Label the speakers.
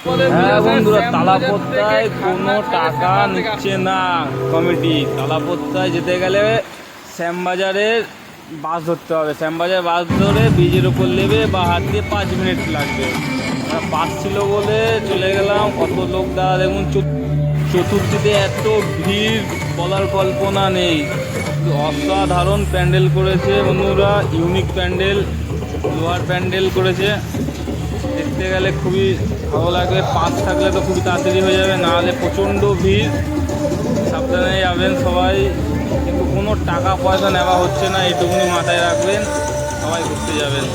Speaker 1: হ্যাঁ বন্ধুরা, তালাপোত্তায় কোনো টাকা নিচ্ছে না কমিটি। তালাপোত্তায় যেতে গেলে শ্যামবাজারের বাস ধরতে হবে। শ্যামবাজার বাস ধরে ব্রিজের উপর নেবে বা হাত দিয়ে 5 মিনিট লাগবে। বাস ছিল বলে চলে গেলাম। কত লোক দাঁড়া দেখুন, চতুর্থীতে এত ভিড় বলার কল্পনা নেই। অসাধারণ প্যান্ডেল করেছে বন্ধুরা, ইউনিক প্যান্ডেল, লোহার প্যান্ডেল করেছে। দেখতে গেলে খুবই ভালো লাগবে। পাস থাকলে তো খুবই তাড়াতাড়ি হয়ে যাবে, না হলে প্রচণ্ড ভিড়। সাবধানে যাবেন সবাই, কিন্তু কোনো টাকা পয়সা নেওয়া হচ্ছে না, এইটুকুনি মাথায় রাখবেন। সবাই ঘুরতে যাবেন।